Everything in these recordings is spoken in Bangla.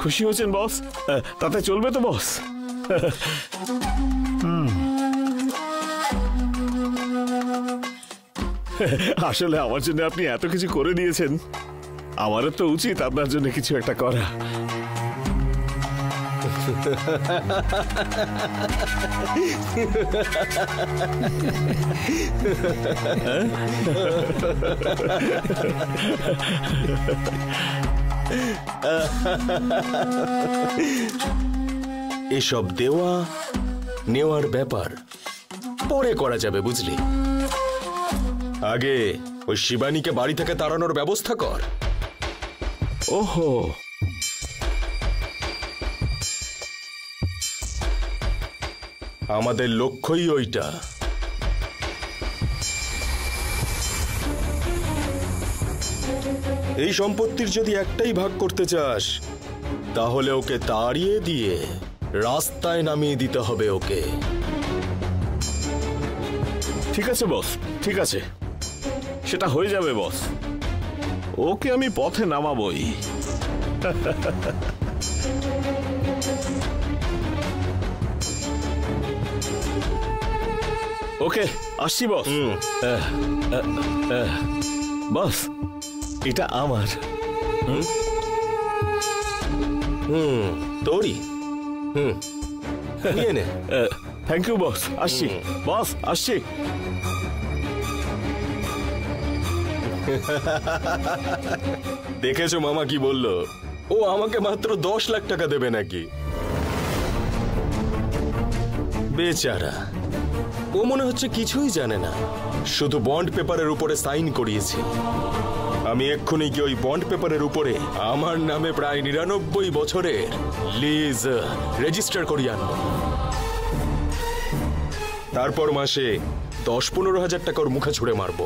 খুশি হচ্ছেন বস? তাতে চলবে তো বস? আসলে আমার জন্য আপনি এত কিছু করে দিয়েছেন, আমারও তো উচিত আপনার জন্য কিছু একটা করা। এসব দেওয়া নেওয়ার ব্যাপার পরে করা যাবে, বুঝলি? আগে ওই শিবানীকে বাড়ি থেকে তাড়ানোর ব্যবস্থা কর। ওহো, আমাদের লক্ষ্যই ওইটা। এই সম্পত্তির যদি একটাই ভাগ করতে চাস, তাহলে ওকে তাড়িয়ে দিয়ে রাস্তায় নামিয়ে দিতে হবে ওকে। ঠিক আছে বস, ঠিক আছে, সেটা হয়ে যাবে বস। ওকে আমি পথে নামাবই। ওকে, আসছি বস। বস, এটা আমার। তোরই? নিয়ে নে। থ্যাংক ইউ বস, আসছি বস, আসছি। দেখেছো মামা কি বললো? ও আমাকে মাত্র 10 লাখ টাকা দেবে নাকি? বেচারা, ও মনে হচ্ছে কিছুই জানে না, শুধু বন্ড পেপারের উপরে সাইন করিয়েছে। আমি এক্ষুনি কি ওই বন্ড পেপারের উপরে আমার নামে প্রায় 99 বছরের লিজ রেজিস্টার করিয়ে আনবো। তারপর মাসে 10-15 হাজার টাকার মুখে ছুড়ে মারবো।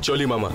চলি মামা।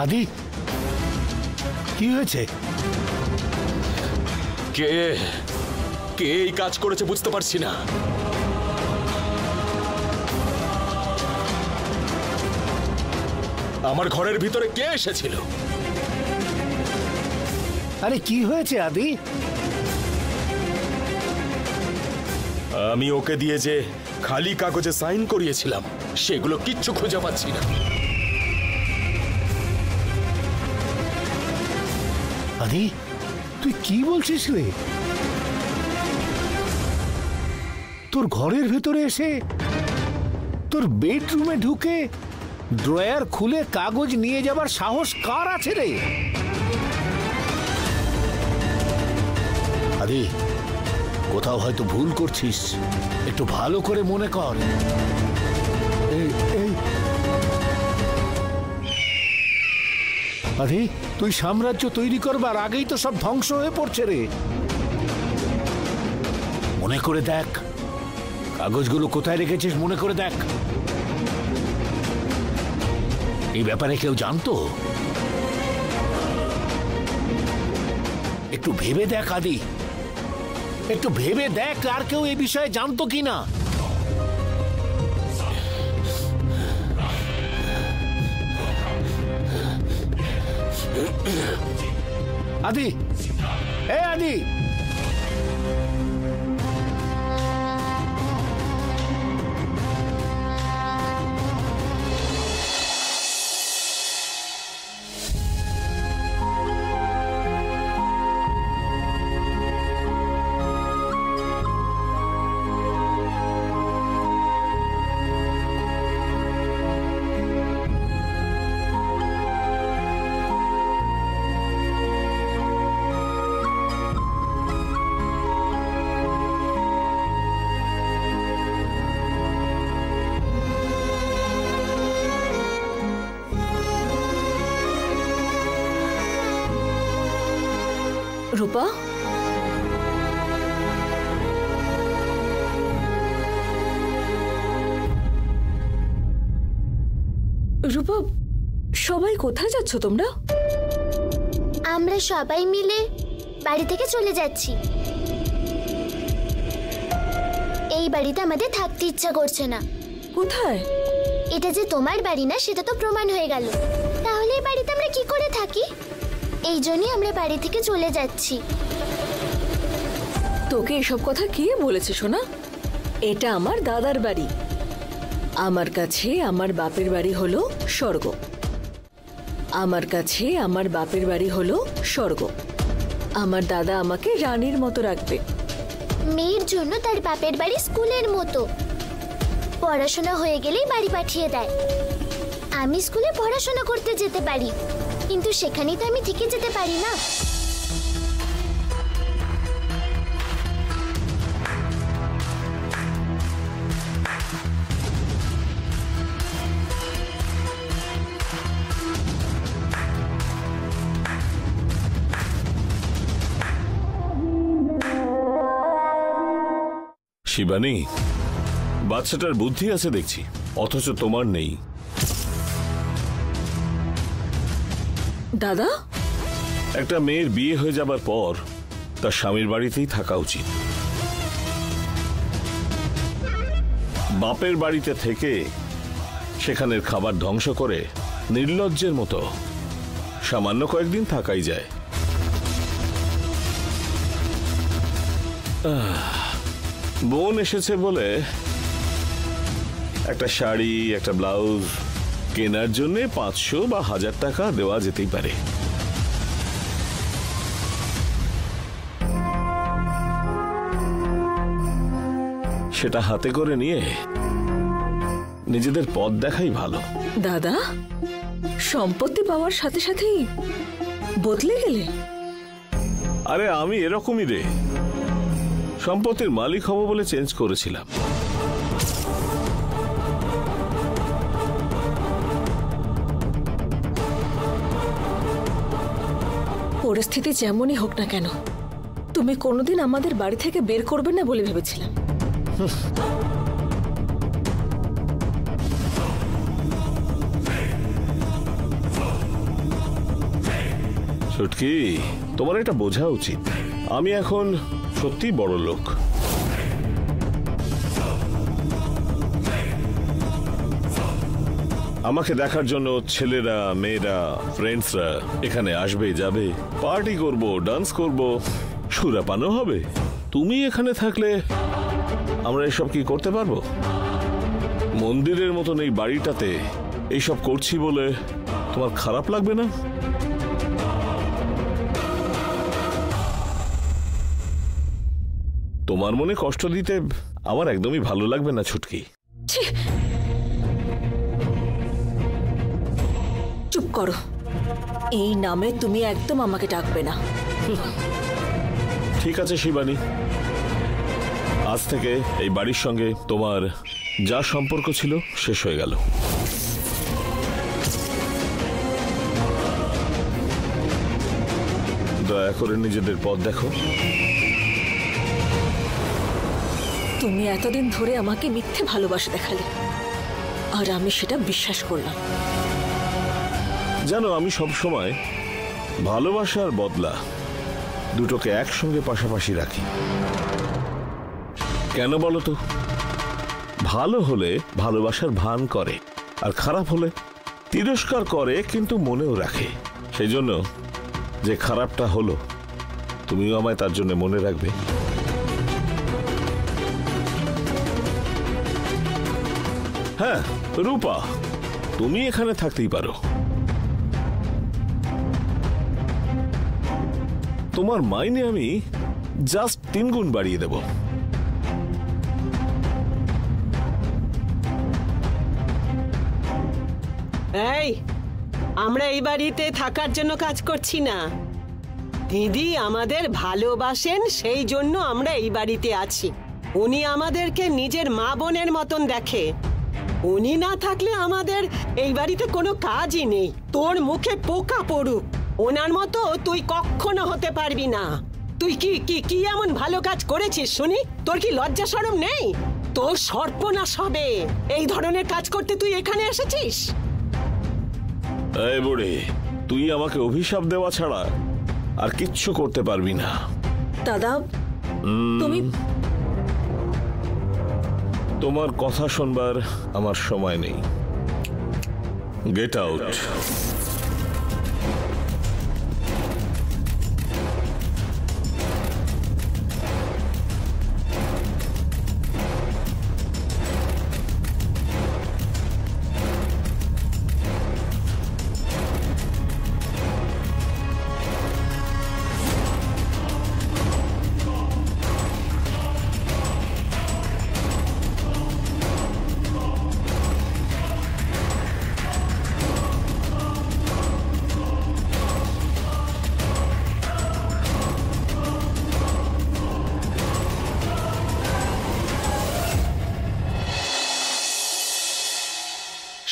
আদি, কি হয়েছে? কে কে এই কাজ করেছে বুঝতে পারছি না। আমার ঘরের ভিতরে কে এসেছিল? আরে কি হয়েছে আদি? আমি ওকে দিয়ে যে খালি কাগজে সাইন করিয়েছিলাম, সেগুলো কিচ্ছু খুঁজে পাচ্ছি না। আদি, তুই কি বলছিস রে? তোর ঘরের ভেতরে এসে তোর বেডরুমে ঢুকে ড্রয়ার খুলে কাগজ নিয়ে যাবার সাহস কার আছে রে? আদি, কোথাও হয়তো ভুল করছিস, একটু ভালো করে মনে কর। আরে তুই সাম্রাজ্য তৈরি করবার আগেই তো সব ধ্বংস হয়ে পড়ছে রে। মনে করে দেখ, কাগজগুলো কোথায় রেখেছিস মনে করে দেখ। এই ব্যাপারে কেউ জানতো? একটু ভেবে দেখ আদি, একটু ভেবে দেখ আর কেউ এই বিষয়ে জানতো কিনা। আদি, এ আদি, রূপা, রূপা, সবাই কোথায় যাচ্ছ তোমরা? আমরা সবাই মিলে বাড়ি থেকে চলে যাচ্ছি। এই বাড়িতে আমাদের থাকতে ইচ্ছা করছে না। কোথায়? এটা যে তোমার বাড়ি না সেটা তো প্রমাণ হয়ে গেল। তাহলে এই বাড়িতে আমরা কি করে থাকি? এই জন্যই আমরা বাড়ি থেকে চলে যাচ্ছি। তোকে এসব কথা কে বলেছে সোনা? এটা আমার দাদার বাড়ি। আমার কাছে আমার বাপের বাড়ি হলো স্বর্গ। আমার কাছে আমার বাপের বাড়ি হলো স্বর্গ। আমার দাদা আমাকে রানীর মতো রাখবে। মেয়ের জন্য তার বাপের বাড়ি স্কুলের মতো। পড়াশোনা হয়ে গেলেই বাড়ি পাঠিয়ে দেয়। আমি স্কুলে পড়াশোনা করতে যেতে পারি, কিন্তু সেখানেই তো আমি থেকে যেতে পারি না। শিবানী, বাচ্চাটার বুদ্ধি আছে দেখছি, অথচ তোমার নেই। দাদা, একটা মেয়ের বিয়ে হয়ে যাবার পর তার স্বামীর বাড়িতেই থাকা উচিত। বাপের বাড়িতে থেকে সেখানের খাবার ধ্বংস করে নির্লজ্জের মতো সামান্য কয়েকদিন থাকাই যায়। বোন এসেছে বলে একটা শাড়ি, একটা ব্লাউজ কেনার জন্য 500 বা 1000 টাকা দেওয়া যেতেই পারে। সেটা হাতে করে নিয়ে নিজেদের পথ দেখাই ভালো। দাদা, সম্পত্তি পাওয়ার সাথে সাথেই বদলে গেলে? আরে আমি এরকমই রে, সম্পত্তির মালিক হব বলে চেঞ্জ করেছিলাম। পরিস্থিতি যেমনই হোক না কেন, তুমি কোনোদিন আমাদের বাড়ি থেকে বের করবে না বলে ভেবেছিলাম। ছুটকি, তোমার এটা বোঝা উচিত, আমি এখন সত্যি বড় লোক। আমাকে দেখার জন্য ছেলেরা, মেয়েরা, ফ্রেন্ডসরা এখানে আসবে, যাবে, পার্টি করব, ডান্স করব, সুরাপানও হবে। তুমি এখানে থাকলে আমরা এসব কি করতে পারবো? মন্দিরের মতন এই বাড়িটাতে এইসব করছি বলে তোমার খারাপ লাগবে না? তোমার মনে কষ্ট দিতে আমার একদমই ভালো লাগবে না ছুটকি। চুপ করো, এই নামে তুমি একদম আমাকে ডাকবে না। ঠিক আছে শিবানী, আজ থেকে এই বাড়ির সঙ্গে তোমার যা সম্পর্ক ছিল শেষ হয়ে গেল। দয়া করে নিজেদের পথ দেখো। তুমি এতদিন ধরে আমাকে মিথ্যে ভালোবাসা দেখালে, আর আমি সেটা বিশ্বাস করলাম। জানো, আমি সব সময় ভালোবাসার বদলা দুটোকে একসঙ্গে পাশাপাশি রাখি। কেন বলো তো? ভালো হলে ভালোবাসার ভান করে, আর খারাপ হলে তিরস্কার করে কিন্তু মনেও রাখে। সেই জন্য যে খারাপটা হলো তুমিও আমায় তার জন্য মনে রাখবে। হ্যাঁ রূপা, তুমি এখানে থাকতেই পারো। তোমার মাইনে আমি জাস্ট 3 গুণ বাড়িয়ে দেব। এই, আমরা এই বাড়িতে থাকার জন্য কাজ করছি না। দিদি আমাদের ভালোবাসেন, সেই জন্য আমরা এই বাড়িতে আছি। উনি আমাদেরকে নিজের মা বোনের মতন দেখে। উনি না থাকলে আমাদের এই বাড়িতে কোনো কাজই নেই। তোর মুখে পোকা পড়ুক, ওনার মতো তুই কখনো হতে পারবি না। তুই কি কি কি এমন ভালো কাজ করেছিস শুনি? তোর কি লজ্জা শরম নেই? তোর সর্বনাশ হবে। এই ধরনের কাজ করতে তুই এখানে এসেছিস? এই বুড়ি, তুই আমাকে অভিশাপ দেওয়া ছাড়া আর কিচ্ছু করতে পারবি না। দাদা তুমি তোমার কথা শুনবার আমার সময় নেই। Get out.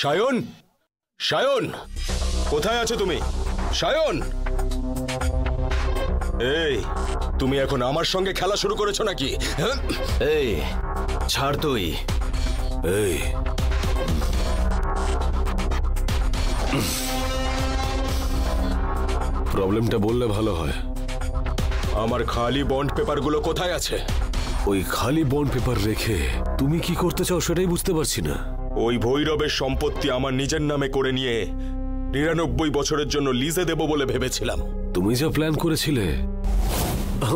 সায়ন, সায়ন, কোথায় আছো তুমি? সায়ন, এই তুমি এখন আমার সঙ্গে খেলা শুরু করেছো নাকি? হ্যাঁ? এই ছাড় তুই। এই প্রবলেমটা বললে ভালো হয়। আমার খালি বন্ড পেপারগুলো কোথায় আছে? ওই খালি বন্ড পেপার রেখে তুমি কি করতে চাও সেটাই বুঝতে পারছি না। ওই ভৈরবের সম্পত্তি আমার নিজের নামে করে নিয়ে 99 বছরের জন্য লিজে দেব বলে ভেবেছিলাম। তুমি যা প্ল্যান করেছিলে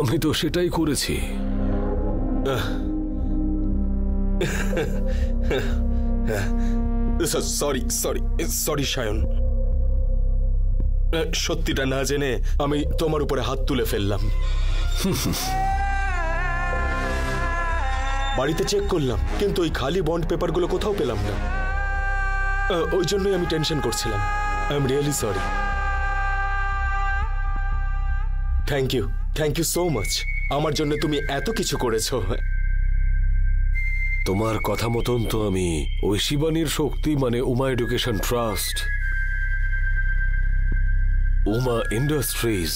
আমি তো সেটাই করেছি। সরি সরি সরি সায়ন, সত্যিটা না জেনে আমি তোমার উপরে হাত তুলে ফেললাম। বাড়িতে চেক করলাম কিন্তু ওই খালি বন্ড পেপারগুলো কোথাও পেলাম না। ওই জন্যই আমি টেনশন করছিলাম। I am really sorry. Thank you so much. আমার জন্য তুমি এত কিছু করেছো। তোমার কথা মতন তো আমি ওই শিবানীর শক্তি মানে Uma education trust, Uma industries,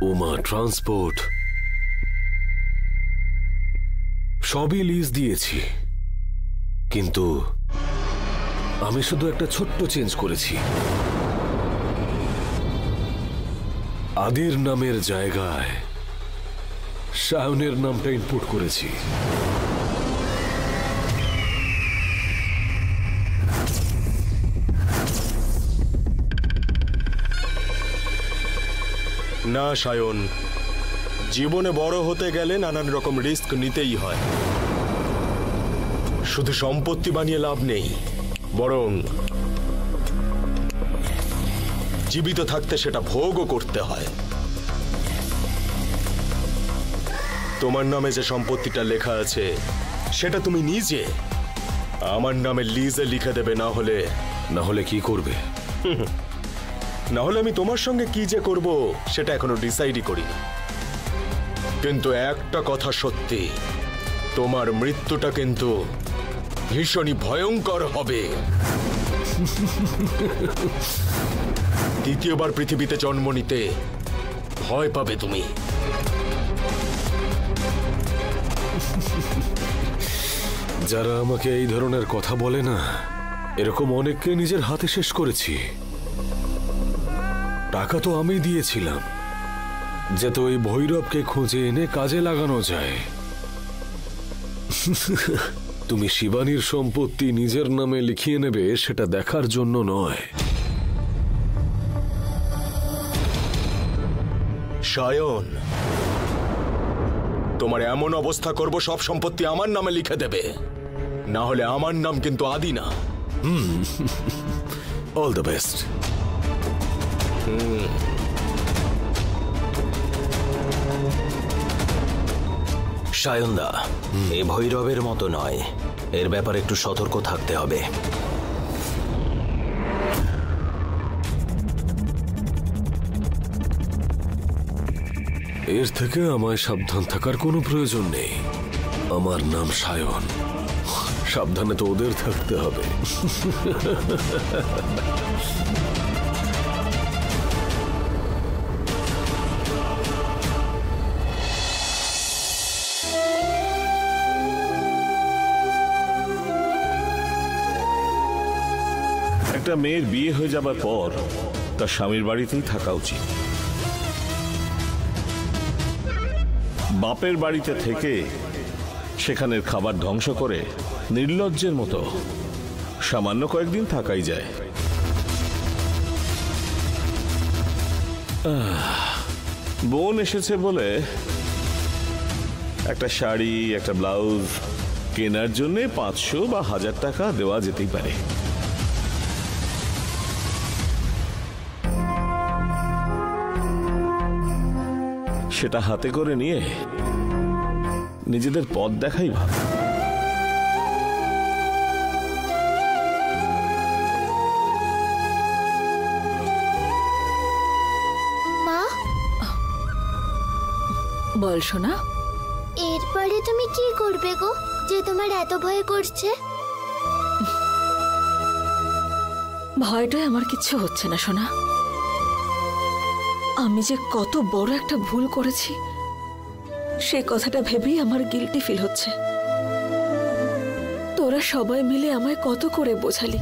Uma transport সবই লিজ দিয়েছি। কিন্তু আমি শুধু একটা ছোট্ট চেঞ্জ করেছি। আদির নামের জায়গায় সায়নের নামটা ইনপুট করেছি। না সায়ন, জীবনে বড় হতে গেলে নানান রকম রিস্ক নিতেই হয়। শুধু সম্পত্তি বানিয়ে লাভ নেই, বরং জীবিত থাকতে সেটা ভোগও করতে হয়। তোমার নামে যে সম্পত্তিটা লেখা আছে সেটা তুমি নিজে আমার নামে লিজে লিখে দেবে। না হলে কি করবে? না হলে আমি তোমার সঙ্গে কি যে করব সেটা এখনো ডিসাইডই করিনি। কিন্তু একটা কথা সত্যি, তোমার মৃত্যুটা কিন্তু ভীষণই ভয়ঙ্কর হবে। দ্বিতীয়বার পৃথিবীতে জন্ম নিতে ভয় পাবে তুমি। যারা আমাকে এই ধরনের কথা বলে না, এরকম অনেককে নিজের হাতে শেষ করেছি। টাকা তো আমি দিয়েছিলাম যাতে ওই ভৈরবকে খুঁজে এনে কাজে লাগানো যায়। তুমি শিবানীর সম্পত্তি নিজের নামে লিখিয়ে নেবে সেটা দেখার জন্য নয়। সায়ন, তোমার এমন অবস্থা করব সব সম্পত্তি আমার নামে লিখে দেবে, না হলে আমার নাম কিন্তু আদি না। All the best. সায়নদা, এই ভৈরবের মতো নয়, এর ব্যাপারে একটু সতর্ক থাকতে হবে। এর থেকে আমায় সাবধান থাকার কোনো প্রয়োজন নেই। আমার নাম সায়ন, সাবধানে তো ওদের থাকতে হবে। একটা মেয়ের বিয়ে হয়ে যাবার পর তার স্বামীর বাড়িতেই থাকা উচিত। বাপের বাড়িতে থেকে সেখানের খাবার ধ্বংস করে নির্লজ্জের মতো সামান্য কয়েকদিন থাকাই যায়। বোন এসেছে বলে একটা শাড়ি, একটা ব্লাউজ কেনার জন্য 500 বা 1000 টাকা দেওয়া যেতেই পারে। সেটা হাতে করে নিয়ে নিজেদের পথ দেখাই ভালো। মা, বল সোনা। এরপরে তুমি কি করবে গো, যে তোমার এত ভয় করছে? ভয়টায় আমার কিচ্ছু হচ্ছে না সোনা। আমি যে কত বড় একটা ভুল করেছি সে কথাটা ভেবেই আমার গিল্টি ফিল হচ্ছে। তোরা সবাই মিলে আমায় কত করে বোঝালি,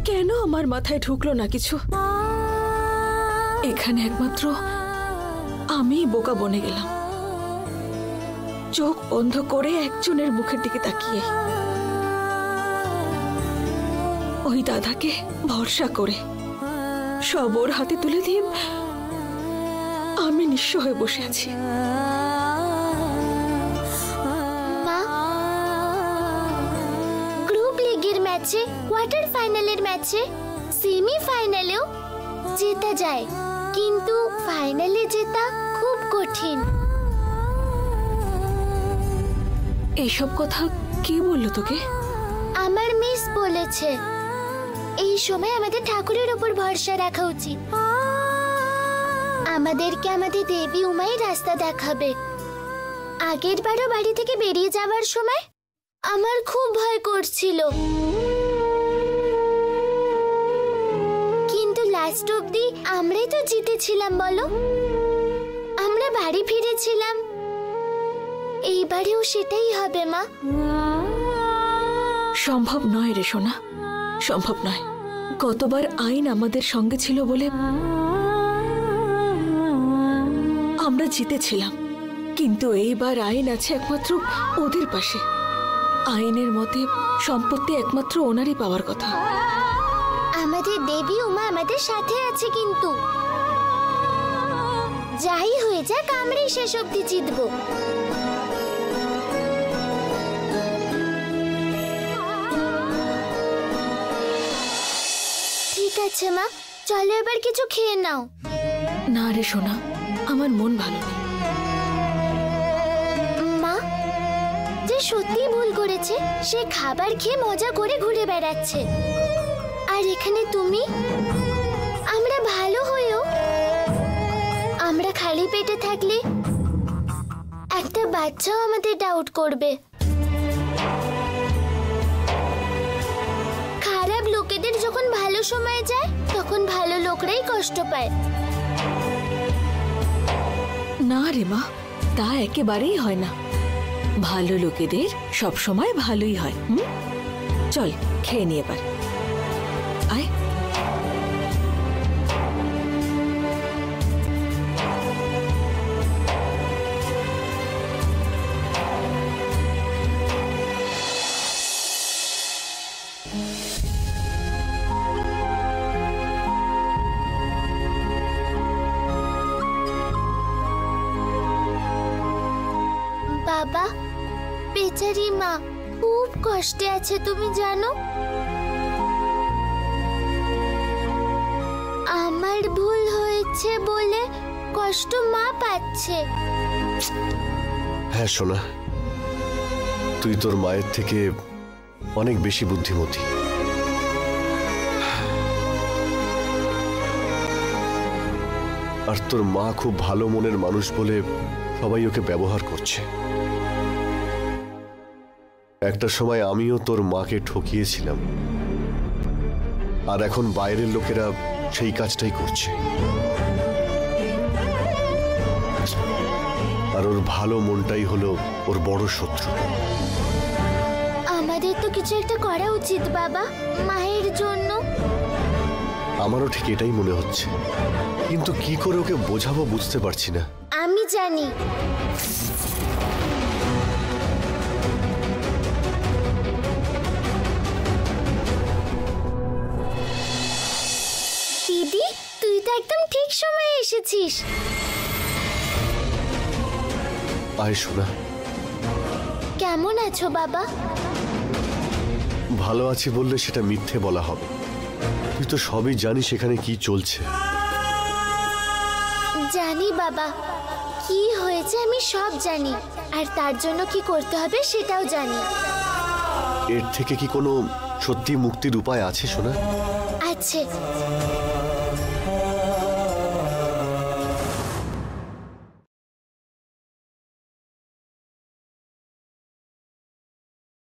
কেন আমার মাথায় ঢুকলো না কিছু? এখানে একমাত্র আমি বোকা বনে গেলাম, চোখ বন্ধ করে একজনের মুখের দিকে তাকিয়ে, ওই দাদাকে ভরসা করে সব ওর হাতে তুলে দিয়ে আমি নিঃস্ব হয়ে বসে আছি। মা, গ্রুপ লিগের ম্যাচে, কোয়ার্টার ফাইনালের ম্যাচে, সেমি ফাইনালেও জেতা যায়, কিন্তু ফাইনালে জেতা খুব কঠিন। এইসব কথা কে বললো তোকে? আমার মিস বলেছে এই সময় আমাদের ঠাকুরের উপর ভরসা রাখা উচিত। আমাদেরকে আমাদের দেবী উমাই রাস্তা দেখাবে। আগের বারও বাড়ি থেকে বেরিয়ে যাওয়ার সময় আমার খুব ভয় করছিল, কিন্তু লাস্ট অবধি আমরাই তো জিতেছিলাম বলো। আমরা বাড়ি ফিরেছিলাম, এইবারেও সেটাই হবে মা। সম্ভব নয় রে সোনা, সম্ভব নয়। গতবার আইন আমাদের সঙ্গে ছিল বলে আমরা জিতেছিলাম, কিন্তু এইবার আইন আছে একমাত্র ওদের পাশে। আইনের মতে সম্পত্তি একমাত্র ওনারই পাওয়ার কথা। আমাদের দেবী উমা আমাদের সাথে আছে, কিন্তু যাই হয়ে যাক আমরাই শেষ অবধি জিতবো। ঠিক আছে মা, চলো এবার কিছু খেয়ে নাও। না রে সোনা, আমার মন ভালো নেই। মা, যে সত্যি ভুল করেছে সে খাবার খেয়ে মজা করে ঘুরে বেড়াচ্ছে, আর এখানে তুমি, আমরা ভালো হয়েও আমরা খালি পেটে থাকলে একটা বাচ্চাও আমাদের ডাউট করবে। খারাপ লোকেদের যখন ভালো সময় যায় তখন ভালো লোকরাই কষ্ট পায়। না রে মা, তা একেবারেই হয় না। ভালো লোকেদের সব সময় ভালোই হয়। চল খেয়ে নিয়ে এবার আয়। বাবা, বেচারি মা খুব কষ্টে আছে, তুমি জানো। আমার ভুল হয়েছে বলে কষ্ট মা পাচ্ছে। হ্যাঁ সোনা, তুই তোর মায়ের থেকে অনেক বেশি বুদ্ধিমতী। আর তোর মা খুব ভালো মনের মানুষ বলে সবাই ওকে ব্যবহার করছে। একটা সময় আমিও তোর মাকে ঠকিয়েছিলাম, আর এখন বাইরের লোকেরা সেই কাজটাই করছে। আর ওর ভালো মনটাই হলো ওর বড় শত্রু। আমাদের তো কিছু একটা করা উচিত বাবা, মায়ের জন্য। আমারও ঠিক এটাই মনে হচ্ছে, কিন্তু কি করে ওকে বোঝাবো বুঝতে পারছি না। আমি জানি। দিদি, তুই তো একদম ঠিক সময়ে এসেছিস। আয় সোনা। কেমন আছো বাবা? ভালো আছি বললে সেটা মিথ্যে বলা হবে। তুই তো সবই জানিস এখানে কি চলছে। জানি বাবা, কি হয়েছে আমি সব জানি, আর তার জন্য কি করতে হবে সেটাও জানি। এর থেকে কি কোনো সত্যি মুক্তির উপায় আছে সোনা? আছে।